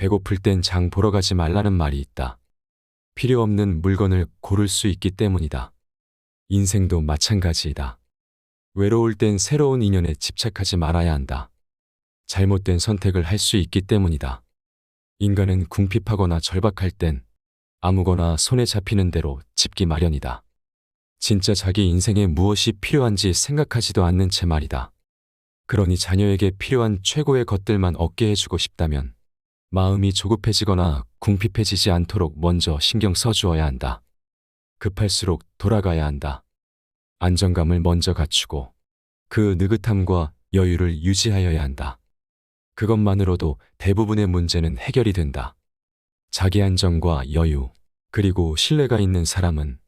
배고플 땐 장 보러 가지 말라는 말이 있다. 필요 없는 물건을 고를 수 있기 때문이다. 인생도 마찬가지이다. 외로울 땐 새로운 인연에 집착하지 말아야 한다. 잘못된 선택을 할 수 있기 때문이다. 인간은 궁핍하거나 절박할 땐 아무거나 손에 잡히는 대로 짚기 마련이다. 진짜 자기 인생에 무엇이 필요한지 생각하지도 않는 채 말이다. 그러니 자녀에게 필요한 최고의 것들만 얻게 해주고 싶다면 마음이 조급해지거나 궁핍해지지 않도록 먼저 신경 써주어야 한다. 급할수록 돌아가야 한다. 안정감을 먼저 갖추고 그 느긋함과 여유를 유지하여야 한다. 그것만으로도 대부분의 문제는 해결이 된다. 자기 안정과 여유, 그리고 신뢰가 있는 사람은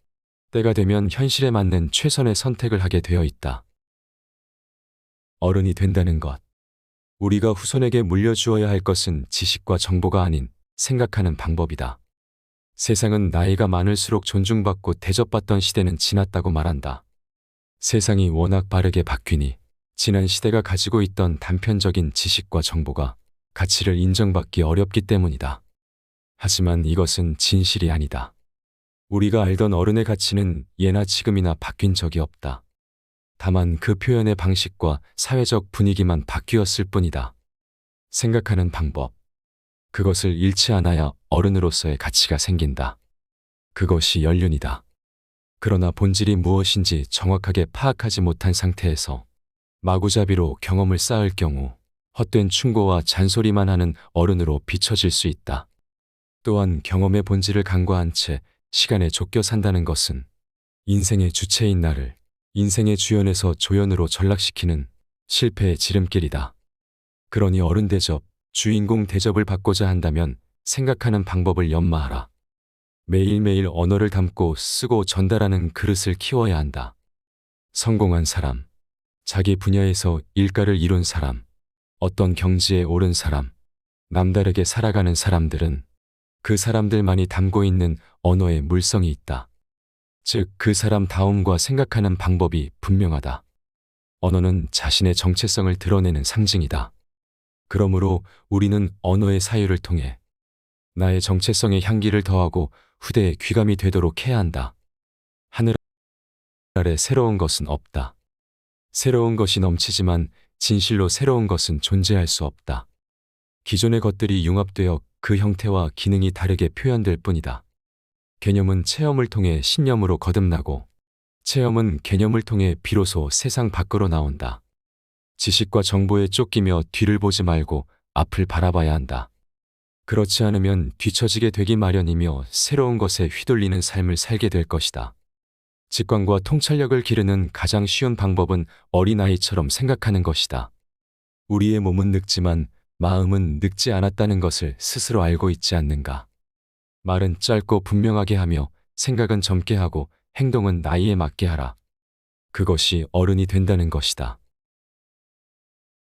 때가 되면 현실에 맞는 최선의 선택을 하게 되어 있다. 어른이 된다는 것. 우리가 후손에게 물려주어야 할 것은 지식과 정보가 아닌 생각하는 방법이다. 세상은 나이가 많을수록 존중받고 대접받던 시대는 지났다고 말한다. 세상이 워낙 빠르게 바뀌니 지난 시대가 가지고 있던 단편적인 지식과 정보가 가치를 인정받기 어렵기 때문이다. 하지만 이것은 진실이 아니다. 우리가 알던 어른의 가치는 예나 지금이나 바뀐 적이 없다. 다만 그 표현의 방식과 사회적 분위기만 바뀌었을 뿐이다. 생각하는 방법. 그것을 잃지 않아야 어른으로서의 가치가 생긴다. 그것이 연륜이다. 그러나 본질이 무엇인지 정확하게 파악하지 못한 상태에서 마구잡이로 경험을 쌓을 경우 헛된 충고와 잔소리만 하는 어른으로 비춰질 수 있다. 또한 경험의 본질을 간과한 채 시간에 쫓겨 산다는 것은 인생의 주체인 나를 인생의 주연에서 조연으로 전락시키는 실패의 지름길이다. 그러니 어른 대접, 주인공 대접을 받고자 한다면 생각하는 방법을 연마하라. 매일매일 언어를 담고 쓰고 전달하는 그릇을 키워야 한다. 성공한 사람, 자기 분야에서 일가를 이룬 사람, 어떤 경지에 오른 사람, 남다르게 살아가는 사람들은 그 사람들만이 담고 있는 언어에 물성이 있다. 즉, 그 사람다움과 생각하는 방법이 분명하다. 언어는 자신의 정체성을 드러내는 상징이다. 그러므로 우리는 언어의 사유를 통해 나의 정체성의 향기를 더하고 후대에 귀감이 되도록 해야 한다. 하늘 아래 새로운 것은 없다. 새로운 것이 넘치지만 진실로 새로운 것은 존재할 수 없다. 기존의 것들이 융합되어 그 형태와 기능이 다르게 표현될 뿐이다. 개념은 체험을 통해 신념으로 거듭나고 체험은 개념을 통해 비로소 세상 밖으로 나온다. 지식과 정보에 쫓기며 뒤를 보지 말고 앞을 바라봐야 한다. 그렇지 않으면 뒤처지게 되기 마련이며 새로운 것에 휘둘리는 삶을 살게 될 것이다. 직관과 통찰력을 기르는 가장 쉬운 방법은 어린아이처럼 생각하는 것이다. 우리의 몸은 늙지만 마음은 늙지 않았다는 것을 스스로 알고 있지 않는가. 말은 짧고 분명하게 하며 생각은 젊게 하고 행동은 나이에 맞게 하라. 그것이 어른이 된다는 것이다.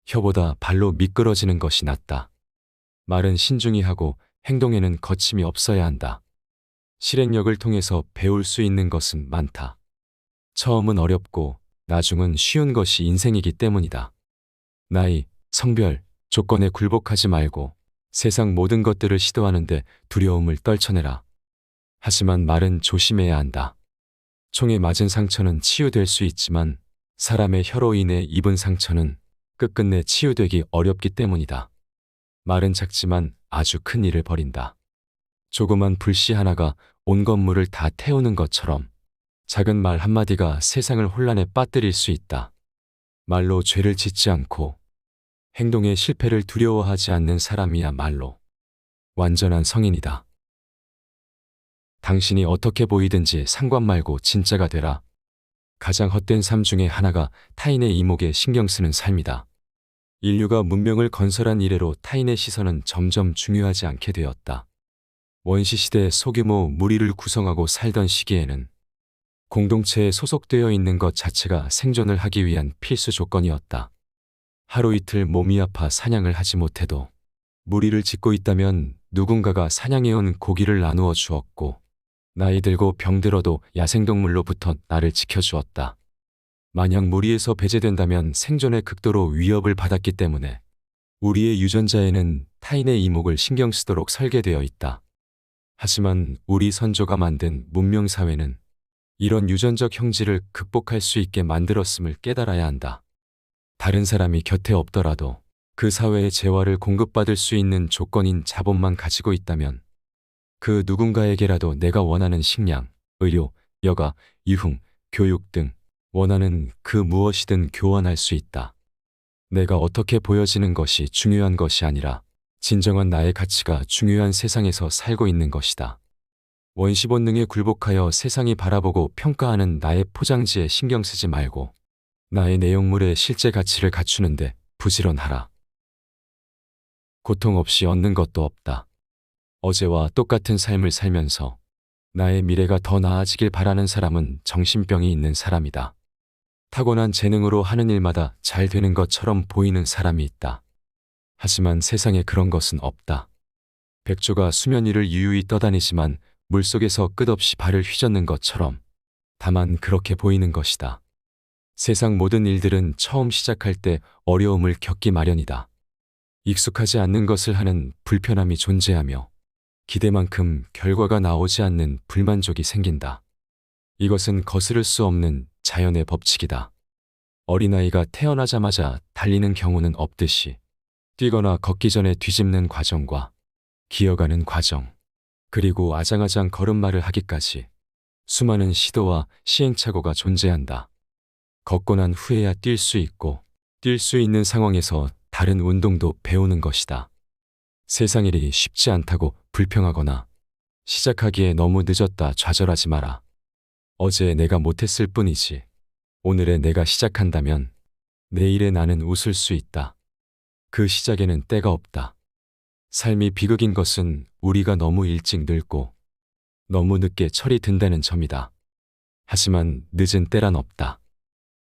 혀보다 발로 미끄러지는 것이 낫다. 말은 신중히 하고 행동에는 거침이 없어야 한다. 실행력을 통해서 배울 수 있는 것은 많다. 처음은 어렵고 나중은 쉬운 것이 인생이기 때문이다. 나이, 성별, 조건에 굴복하지 말고 세상 모든 것들을 시도하는데 두려움을 떨쳐내라. 하지만 말은 조심해야 한다. 총에 맞은 상처는 치유될 수 있지만 사람의 혀로 인해 입은 상처는 끝끝내 치유되기 어렵기 때문이다. 말은 작지만 아주 큰 일을 벌인다. 조그만 불씨 하나가 온 건물을 다 태우는 것처럼 작은 말 한마디가 세상을 혼란에 빠뜨릴 수 있다. 말로 죄를 짓지 않고 행동의 실패를 두려워하지 않는 사람이야말로 완전한 성인이다. 당신이 어떻게 보이든지 상관 말고 진짜가 되라. 가장 헛된 삶 중에 하나가 타인의 이목에 신경 쓰는 삶이다. 인류가 문명을 건설한 이래로 타인의 시선은 점점 중요하지 않게 되었다. 원시시대 소규모 무리를 구성하고 살던 시기에는 공동체에 소속되어 있는 것 자체가 생존을 하기 위한 필수 조건이었다. 하루 이틀 몸이 아파 사냥을 하지 못해도 무리를 짓고 있다면 누군가가 사냥해온 고기를 나누어 주었고 나이 들고 병들어도 야생동물로부터 나를 지켜주었다. 만약 무리에서 배제된다면 생존의 극도로 위협을 받았기 때문에 우리의 유전자에는 타인의 이목을 신경 쓰도록 설계되어 있다. 하지만 우리 선조가 만든 문명사회는 이런 유전적 형질을 극복할 수 있게 만들었음을 깨달아야 한다. 다른 사람이 곁에 없더라도 그 사회의 재화를 공급받을 수 있는 조건인 자본만 가지고 있다면 그 누군가에게라도 내가 원하는 식량, 의료, 여가, 유흥, 교육 등 원하는 그 무엇이든 교환할 수 있다. 내가 어떻게 보여지는 것이 중요한 것이 아니라 진정한 나의 가치가 중요한 세상에서 살고 있는 것이다. 원시 본능에 굴복하여 세상이 바라보고 평가하는 나의 포장지에 신경 쓰지 말고 나의 내용물의 실제 가치를 갖추는데 부지런하라. 고통 없이 얻는 것도 없다. 어제와 똑같은 삶을 살면서 나의 미래가 더 나아지길 바라는 사람은 정신병이 있는 사람이다. 타고난 재능으로 하는 일마다 잘 되는 것처럼 보이는 사람이 있다. 하지만 세상에 그런 것은 없다. 백조가 수면 위를 유유히 떠다니지만 물속에서 끝없이 발을 휘젓는 것처럼 다만 그렇게 보이는 것이다. 세상 모든 일들은 처음 시작할 때 어려움을 겪기 마련이다. 익숙하지 않는 것을 하는 불편함이 존재하며 기대만큼 결과가 나오지 않는 불만족이 생긴다. 이것은 거스를 수 없는 자연의 법칙이다. 어린아이가 태어나자마자 달리는 경우는 없듯이 뛰거나 걷기 전에 뒤집는 과정과 기어가는 과정, 그리고 아장아장 걸음마를 하기까지 수많은 시도와 시행착오가 존재한다. 걷고 난 후에야 뛸 수 있고 뛸 수 있는 상황에서 다른 운동도 배우는 것이다. 세상 일이 쉽지 않다고 불평하거나 시작하기에 너무 늦었다 좌절하지 마라. 어제 내가 못했을 뿐이지 오늘의 내가 시작한다면 내일의 나는 웃을 수 있다. 그 시작에는 때가 없다. 삶이 비극인 것은 우리가 너무 일찍 늙고 너무 늦게 철이 든다는 점이다. 하지만 늦은 때란 없다.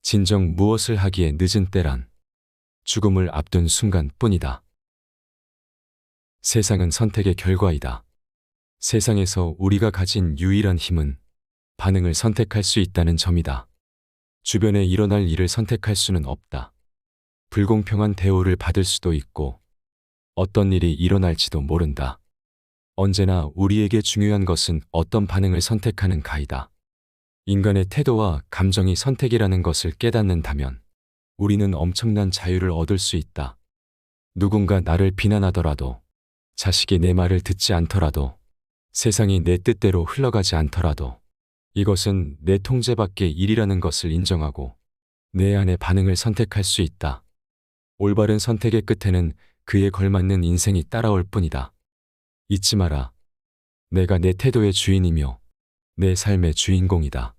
진정 무엇을 하기에 늦은 때란 죽음을 앞둔 순간뿐이다. 세상은 선택의 결과이다. 세상에서 우리가 가진 유일한 힘은 반응을 선택할 수 있다는 점이다. 주변에 일어날 일을 선택할 수는 없다. 불공평한 대우를 받을 수도 있고 어떤 일이 일어날지도 모른다. 언제나 우리에게 중요한 것은 어떤 반응을 선택하는 가이다. 인간의 태도와 감정이 선택이라는 것을 깨닫는다면 우리는 엄청난 자유를 얻을 수 있다. 누군가 나를 비난하더라도, 자식이 내 말을 듣지 않더라도, 세상이 내 뜻대로 흘러가지 않더라도 이것은 내 통제 밖의 일이라는 것을 인정하고 내 안의 반응을 선택할 수 있다. 올바른 선택의 끝에는 그에 걸맞는 인생이 따라올 뿐이다. 잊지 마라. 내가 내 태도의 주인이며 내 삶의 주인공이다.